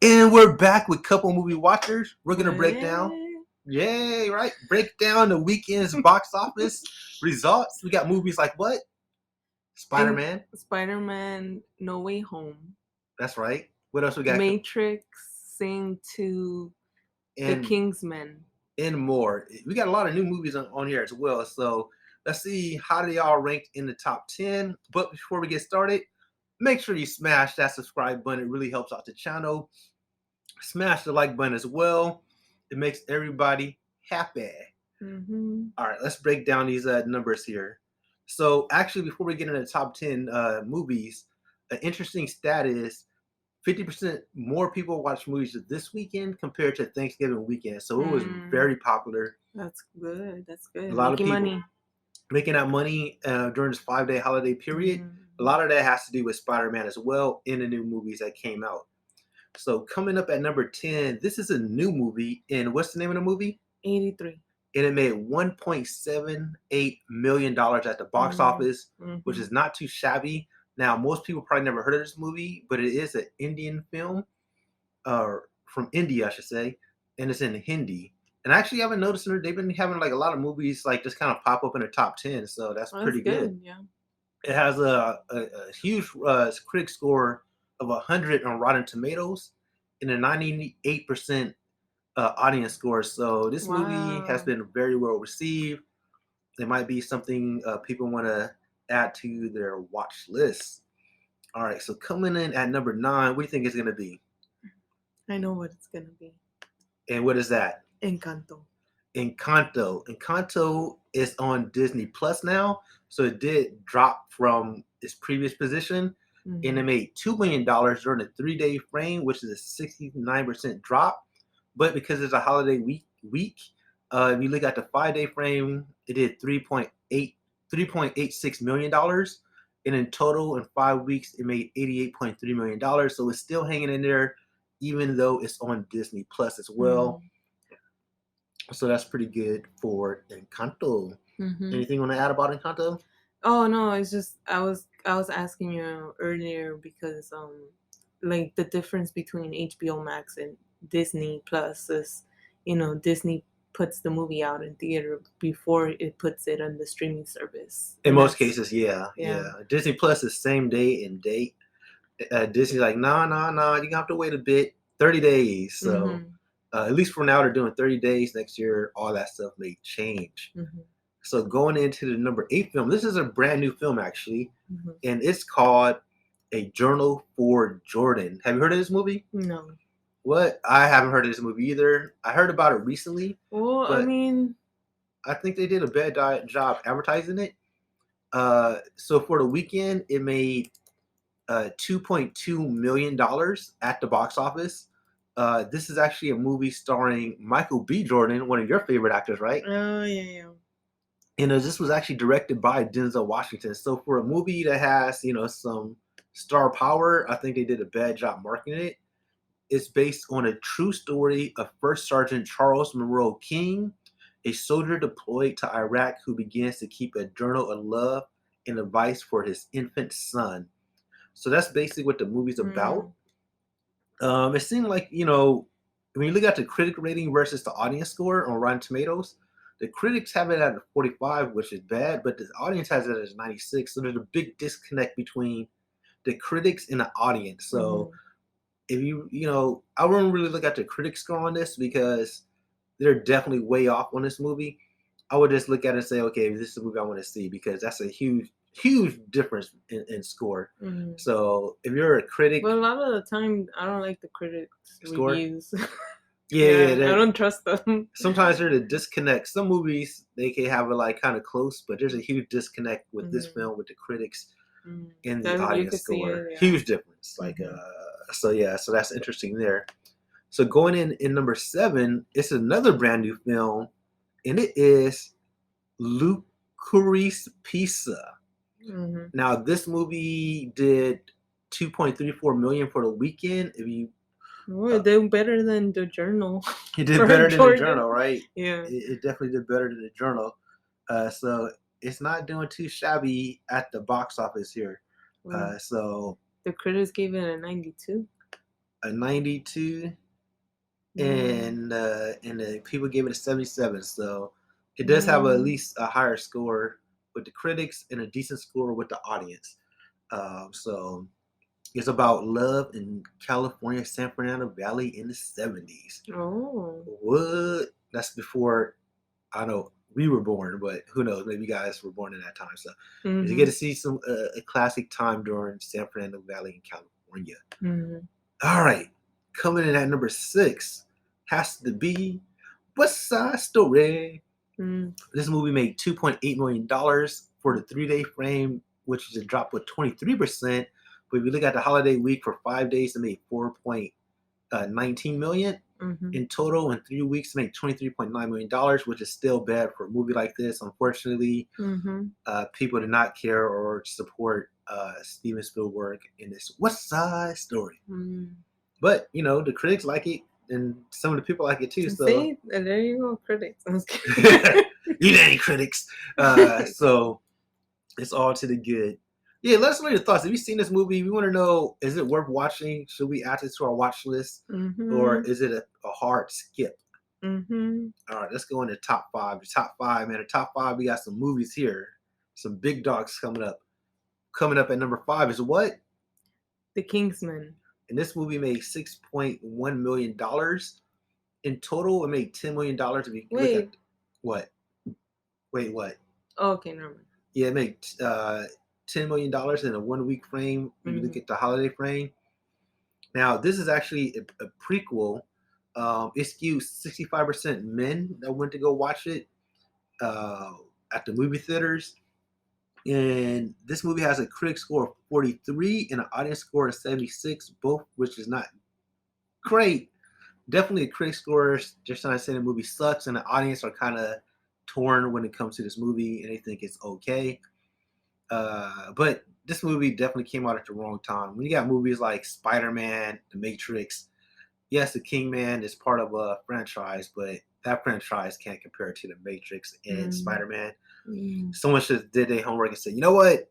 And we're back with Couple Movie Watchers. We're going to break down, What? yay, right? Break down the weekend's box office results. We got movies like what? And Spider-Man. Spider-Man No Way Home. That's right. What else we got? Matrix, Sing 2, The And Kingsman. more. We got a lot of new movies on here as well. So let's see how they all ranked in the top 10. But before we get started, make sure you smash that subscribe button. It really helps out the channel. Smash the like button as well. It makes everybody happy. Mm-hmm. All right, let's break down these numbers here. So actually, before we get into the top 10 movies, an interesting stat is 50% more people watch movies this weekend compared to Thanksgiving weekend. So it was very popular. That's good. That's good. A lot Making of people money. making that money during this 5-day holiday period. A lot of that has to do with Spider-Man as well in the new movies that came out. So coming up at number 10, this is a new movie. And what's the name of the movie? 83. And it made $1.78 million at the box office, which is not too shabby. Now, most people probably never heard of this movie, but it is an Indian film, from India, I should say, and it's in Hindi. And I actually haven't noticed they've been having like a lot of movies like just kind of pop up in the top 10, so that's pretty good. Yeah. It has a huge critic score of 100 on Rotten Tomatoes and a 98% audience score. So this movie has been very well received. It might be something people want to add to their watch list. All right, so coming in at number 9, what do you think it's going to be? I know what it's going to be. And what is that? Encanto. Encanto is on Disney Plus now, so it did drop from its previous position, and it made $2 million during a 3-day frame, which is a 69% drop. But because it's a holiday week, if you look at the 5-day frame, it did $3.86 million, and in total, in 5 weeks, it made $88.3 million. So it's still hanging in there, even though it's on Disney Plus as well. So that's pretty good for Encanto. Anything you want to add about Encanto? Oh no, it's just I was asking you earlier because like the difference between HBO Max and Disney Plus is, Disney puts the movie out in theater before it puts it on the streaming service. In most cases, yeah. Disney Plus is same day and date. Disney's like, no, you're gonna have to wait a bit, 30 days. So at least for now, they're doing 30 days. Next year, all that stuff may change. So going into the number 8 film, this is a brand new film actually, and it's called A Journal for Jordan. Have you heard of this movie? No. What? I haven't heard of this movie either. I heard about it recently. Well, I mean, I think they did a bad job advertising it. So for the weekend, it made $2.2 million at the box office. This is actually a movie starring Michael B. Jordan, one of your favorite actors, right? Oh, yeah. And this was actually directed by Denzel Washington. So for a movie that has, some star power, I think they did a bad job marketing it. It's based on a true story of First Sergeant Charles Monroe King, a soldier deployed to Iraq who begins to keep a journal of love and advice for his infant son. So that's basically what the movie's about. It seemed like, when you look at the critic rating versus the audience score on Rotten Tomatoes, the critics have it at a 45, which is bad, but the audience has it as 96. So there's a big disconnect between the critics and the audience. So if I wouldn't really look at the critics score on this because they're definitely way off on this movie. I would just look at it and say, okay, this is a movie I want to see because that's a huge difference in score. So if you're a critic, but a lot of the time I don't like the critics score? Reviews. Yeah, I don't trust them. Sometimes there's a disconnect. Some movies they can have it like kind of close, but there's a huge disconnect with this film with the critics and the audience score. Huge difference. So that's interesting there. So going in number 7, it's another brand new film, and it is Licorice Pizza. Now this movie did 2.34 million for the weekend. If you it did better than The Journal. It did better than The Journal, right? Yeah. It definitely did better than The Journal. So it's not doing too shabby at the box office here. So the critics gave it a 92. a 92, Mm. and the people gave it a 77. So it does have at Mm. least a higher score with the critics and a decent score with the audience. So it's about love in California, San Fernando Valley in the 70s. Oh. What? That's before I know we were born, but who knows? Maybe you guys were born in that time. So you get Mhm. to see some a classic time during San Fernando Valley in California. Mhm. All right, coming in at number 6 has to be West Side Story. Mm. This movie made $2.8 million for the 3-day frame, which is a drop of 23%. But if you look at the holiday week for 5 days, it made 4.19 million Mhm. in total. In 3 weeks, it made $23.9 million, which is still bad for a movie like this. Unfortunately, Mhm. people did not care or support Steven Spielberg in this West Side Story. Mm. But the critics like it, and some of the people like it too. So See, there you go, critics. I'm just you kidding. dang critics. So it's all to the good. Yeah, let us know your thoughts. Have you seen this movie? We want to know: is it worth watching? Should we add it to our watch list, or Mhm. is it a hard skip? Mhm. All right, let's go into top five. The top five, man. The top five. We got some movies here. Some big dogs coming up. Coming up at number 5 is what? The Kingsman. And this movie made $6.1 million in total. It made $10 million. If you look at Wait. what? Wait, what? Oh, okay, never mind. Yeah, it made $10 million in a 1 week frame. If you look Mhm. at the holiday frame. Now, this is actually a prequel. It skews 65% men that went to go watch it uh, at the movie theaters. And this movie has a critic score of 43 and an audience score of 76, both which is not great. Definitely a critic score just trying to say the movie sucks, and the audience are kind of torn when it comes to this movie, and they think it's okay. But this movie definitely came out at the wrong time. When you got movies like Spider-Man, The Matrix, yes, The Kingman is part of a franchise, but that franchise can't compare to The Matrix and Mm. Spider-Man. Mm. Someone should did their homework and said, you know what?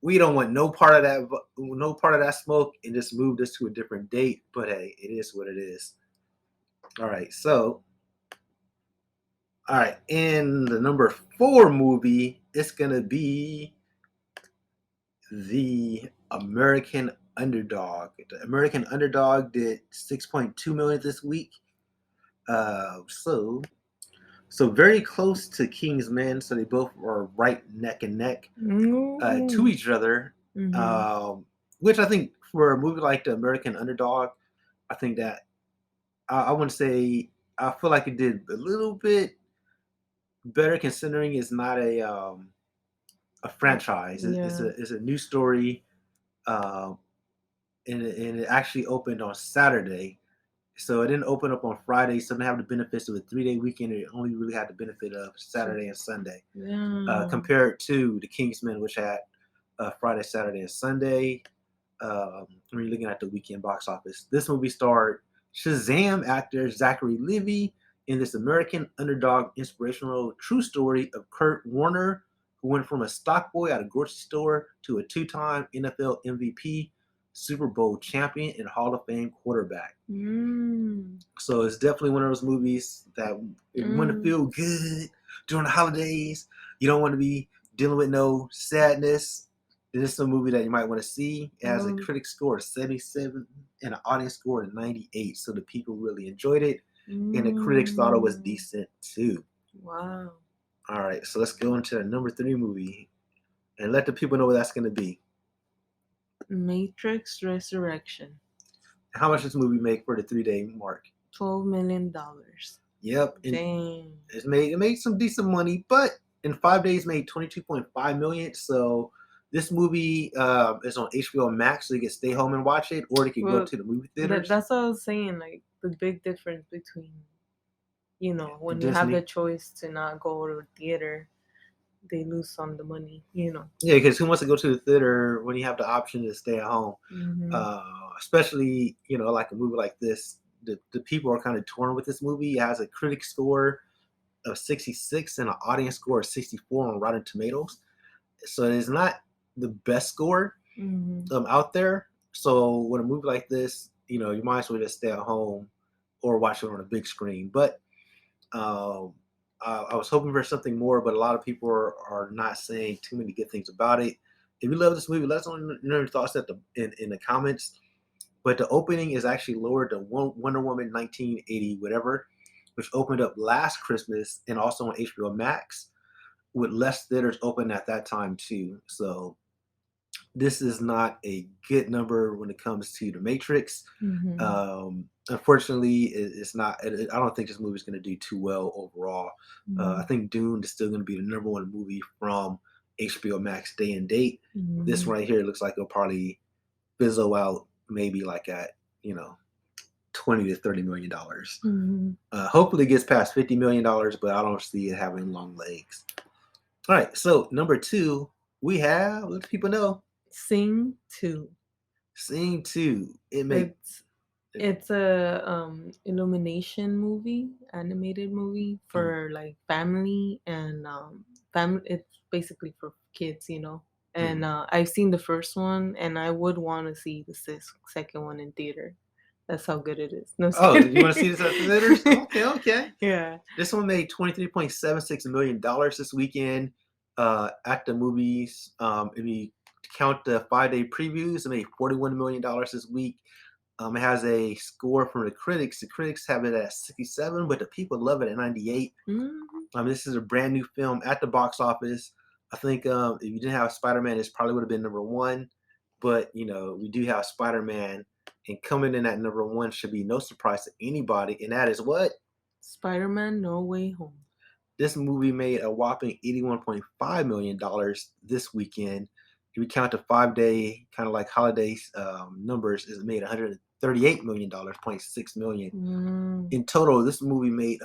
We don't want no part of that, no part of that smoke, and just move this to a different date. But hey, it is what it is. All right, so all right, in the number 4 movie, it's gonna be the American Underdog. The American Underdog did 6.2 million this week. So very close to King's Men. So they both are right neck and neck to Mm. each other. Mhm. Um, which I think for a movie like the American Underdog, I think that I wouldn't say I feel like it did a little bit better considering it's not a franchise. Yeah. It's a new story. Um, and it actually opened on Saturday. So it didn't open up on Friday, so it didn't have the benefits of a 3-day weekend. It only really had the benefit of Saturday and Sunday, Yeah. compared to the Kingsman, which had Friday, Saturday, and Sunday. When you're looking at the weekend box office, this movie starred Shazam actor Zachary Levi in this American Underdog inspirational true story of Kurt Warner, who went from a stock boy at a grocery store to a 2-time NFL MVP, Super Bowl champion, and Hall of Fame quarterback. Mm. So it's definitely one of those movies that if you want to Mm. feel good during the holidays, you don't want to be dealing with no sadness. This is a movie that you might want to see. It has a Um. critic score of 77 and an audience score of 98. So the people really enjoyed it, and the critics thought it was Mm. decent too. Wow. All right, so let's go into the number 3 movie and let the people know what that's going to be. Matrix Resurrection. How much does this movie make for the 3-day mark? $12 million. Yep, and Dang. it made some decent money, but in 5 days made 22.5 million. So this movie is on HBO Max, so you can stay home and watch it, or you can go Well, to the movie theaters. that's what I was saying. Like the big difference between, when you have the Disney, choice to not go to a theater, they lose on the money. yeah, because who wants to go to the theater when you have the option to stay at home? Mhm. Especially like a movie like this, the people are kind of torn with this movie. It has a critic score of 66 and an audience score of 64 on Rotten Tomatoes. So it's not the best score Mhm. out there. So with a movie like this, you might as well just stay at home or watch it on a big screen. But um, I was hoping for something more, but a lot of people are not saying too many good things about it. If you love this movie, let us know your thoughts in the comments. But the opening is actually lower than Wonder Woman 1980, whatever, which opened up last Christmas and also on HBO Max, with less theaters open at that time too. So this is not a good number when it comes to The Matrix. Mm-hmm. Unfortunately, it's not. I don't think this movie is going to do too well overall. I think Dune is still going to be the number one movie from HBO Max day and date. This Mm-hmm. right here looks like it'll probably fizzle out maybe like at 20 to 30 million dollars. Mm-hmm. Hopefully, it gets past $50 million, but I don't see it having long legs. All right, so number two, we have let people know. Sing 2. Sing 2. It make It's it's a illumination movie, animated movie mm, for like family and family. It's basically for kids, And mm. I've seen the first one, and I would want to see the second one in theater. That's how good it is. No, just Oh, you want to see kidding. this at the theaters? Okay, okay. Yeah. This one made $23.76 million this weekend at the movies. If you count the 5 day previews, it made $41 million this week. It has a score from the critics. The critics have it at 67, but the people love it at 98. Mhm. This is a brand new film at the box office. I think if you didn't have Spider-Man, this probably would have been number one. But we do have Spider-Man, and coming in at number one should be no surprise to anybody. And that is what Spider-Man: No Way Home. this movie made a whopping $81.5 million this weekend. If we count the 5 day kind of like holiday numbers, it made $138 million, 0.6 million. Mm. In total, this movie made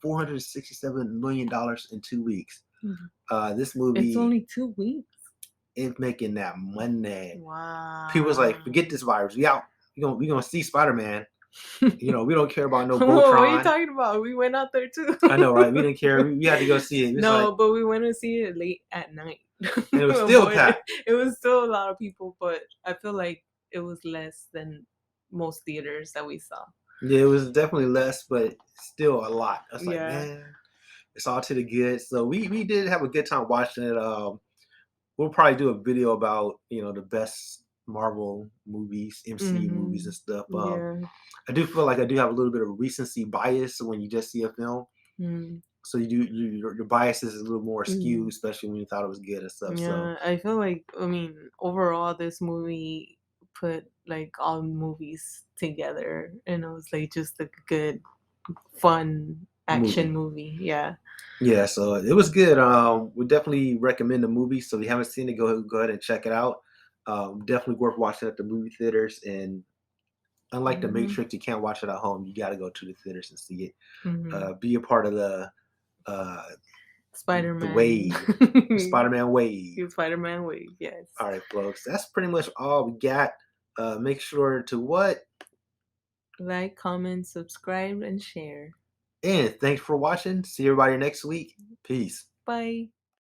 $467 million in 2 weeks. This It's movie only 2 weeks. is making that money. People's like, Wow. forget this virus. We out. We gonna see Spider-Man. We don't care about no Whoa, what are you Voltron. talking about? We went out there too. I know, right? We didn't care. We had to go see it. It's like, No, but we went to see it late at night. and it was still But packed. it was still a lot of people, but I feel like it was less than most theaters that we saw. Yeah, it was definitely less, but still a lot. I was like, Yeah. man, it's all to the good. So we did have a good time watching it. We'll probably do a video about the best Marvel movies, MCU movies, and Mhm. stuff. Yeah. I do feel like I do have a little bit of recency bias when you just see a film. Mm. So your bias is a little more skewed, Mhm. especially when you thought it was good and stuff. So Yeah, I feel like, overall, this movie put like all movies together, and it was like just a good, fun action movie, movie. Yeah. yeah. So it was good. We definitely recommend the movie. So if you haven't seen it, go ahead and check it out. Definitely worth watching at the movie theaters. And unlike the Hmm. Matrix, you can't watch it at home. You got to go to the theaters and see it. Hmm. Be a part of uh, the Spider-Man. wave, the Spider-Man wave. Spider-Man wave. Yes. All right, folks. That's pretty much all we got. Make sure to what? Like, comment, subscribe, and share. And thanks for watching. See everybody next week. Peace. Bye.